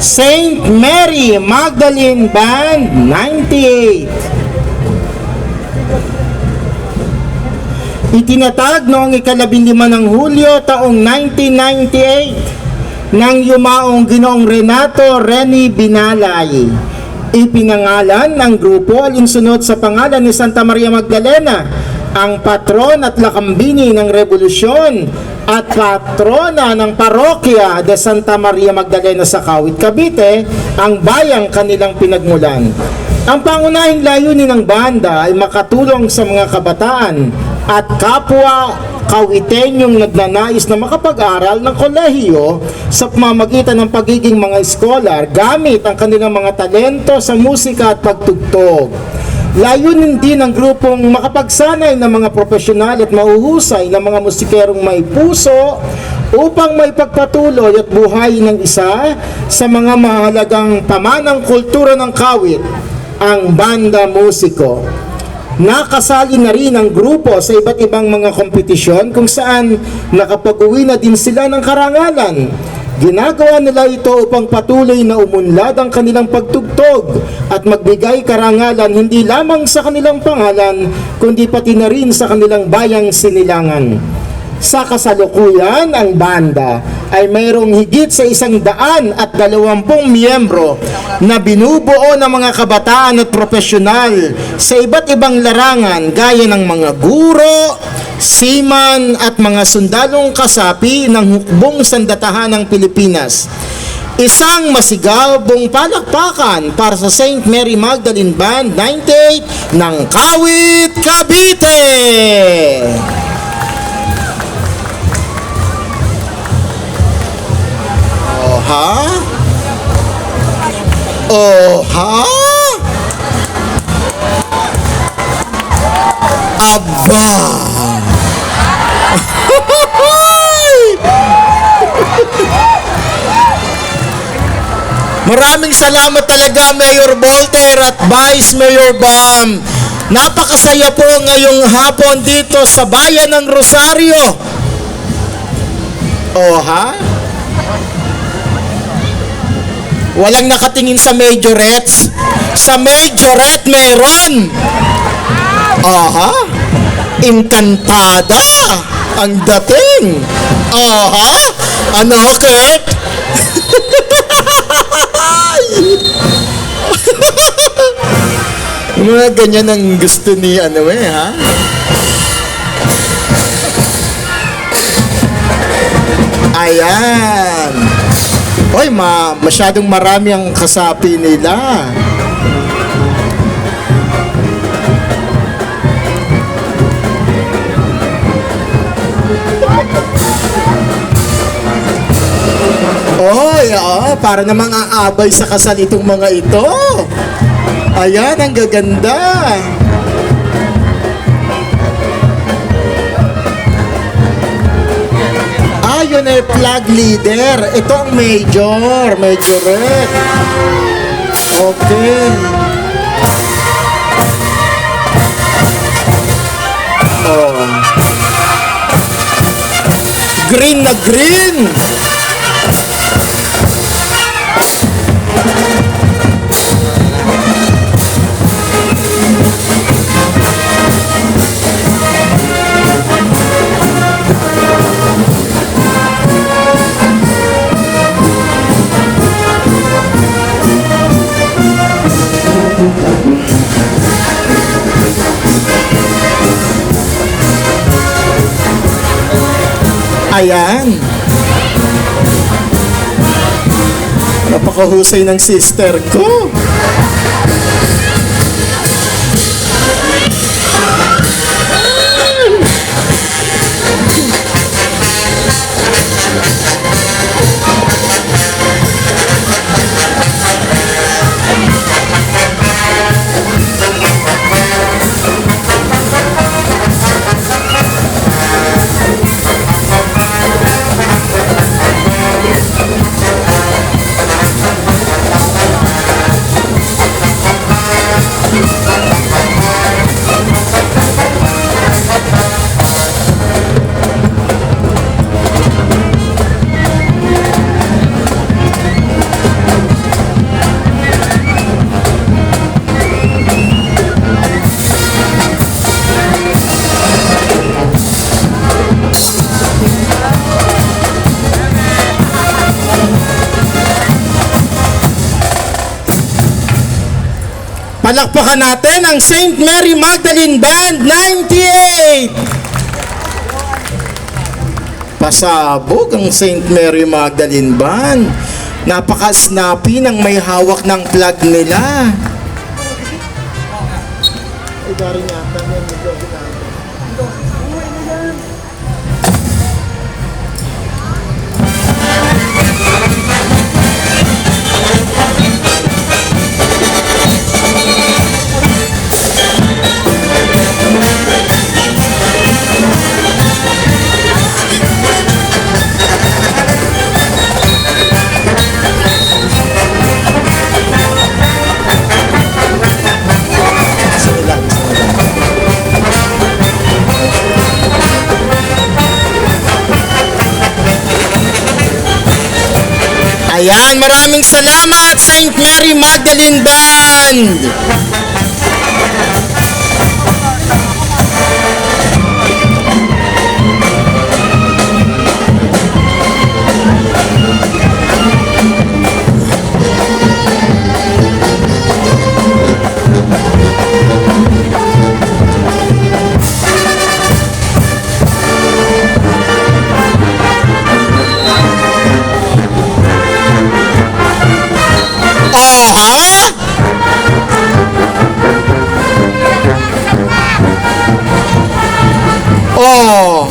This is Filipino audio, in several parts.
Saint Mary Magdalene Band 98. Itinatag noong ika-15 ng Hulyo taong 1998 nang yumaong Ginoong Renato Reni Binalay. Ipinangalan ng grupo alinsunod sa pangalan ni Santa Maria Magdalena, ang patron at lakambini ng Revolusyon at patrona ng Parokya de Santa Maria Magdalena sa Kawit, Cavite, ang bayang kanilang pinagmulan. Ang pangunahing layunin ng banda ay makatulong sa mga kabataan at kapwa Kawitenyong nagnanais na makapag-aral ng kolehiyo sa pamamagitan ng pagiging mga scholar gamit ang kanilang mga talento sa musika at pagtugtog. Layunin din ng grupong makapagsanay ng mga profesional at mahuhusay na mga musikerong may puso upang maipagpatuloy at buhay ng isa sa mga mahalagang pamanang kultura ng kawit, ang banda musiko. Nakasali na rin ang grupo sa iba't ibang mga kompetisyon kung saan nakapag-uwi na din sila ng karangalan. Ginagawa nila ito upang patuloy na umunlad ang kanilang pagtugtog at magbigay karangalan hindi lamang sa kanilang pangalan kundi pati na rin sa kanilang bayang sinilangan. Sa kasalukuyan, ang banda ay mayroong higit sa 120 miyembro na binubuo ng mga kabataan at profesional sa iba't ibang larangan gaya ng mga guro, seaman at mga sundalong kasapi ng hukbong sandatahan ng Pilipinas. Isang masigabong palakpakan para sa Saint Mary Magdalene Band 98 ng Kawit, Cavite! Ha? Oh, ha? Aba! Maraming salamat talaga, Mayor Volter at Vice Mayor Bam. Napakasaya po ngayong hapon dito sa bayan ng Rosario. Oh, ha? Walang nakatingin sa majorettes. Sa majorette meron. Aha. Encantada ang dating. Aha. Ano, Kurt? Mga ganyan ang gusto ni ano ha? Ayan. Hoy, masyadong marami ang kasapi nila. Oy, para namang aabay sa kasal itong mga ito. Ayan, ang gaganda. Yun ay flag leader. Ito ang majorette. Okay. Oh. Green na green. Ayan. Napakahusay ng sister ko. Palakpakan natin ang St. Mary Magdalene Band 98! Pasabog ang St. Mary Magdalene Band. Napaka-snappy ng may hawak ng plug nila. Ayan, maraming salamat St. Mary Magdalene Band. Oh,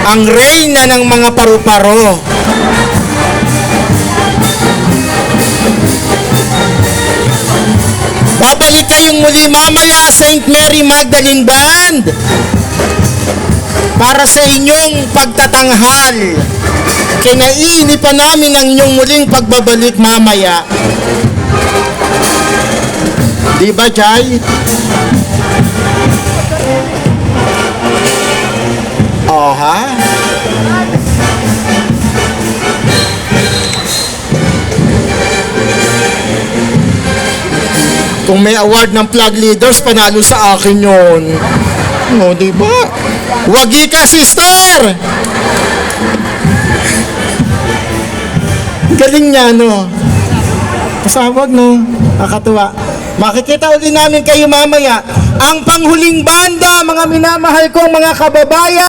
ang reyna ng mga paru-paro. Babalik kayong muli mamaya, St. Mary Magdalene Band, para sa inyong pagtatanghal. Kinainipan namin ang inyong muling pagbabalik mamaya. Di ba, Jai? Oh, ha? Kung may award ng flag leaders, panalo sa akin yun. O, di ba? Wagi ka, sister! Galing niya, no? Pasawag, no? Nakakatuwa. Makikita ulit namin kayo mamaya. Ang panghuling banda, mga minamahal kong mga kababayan.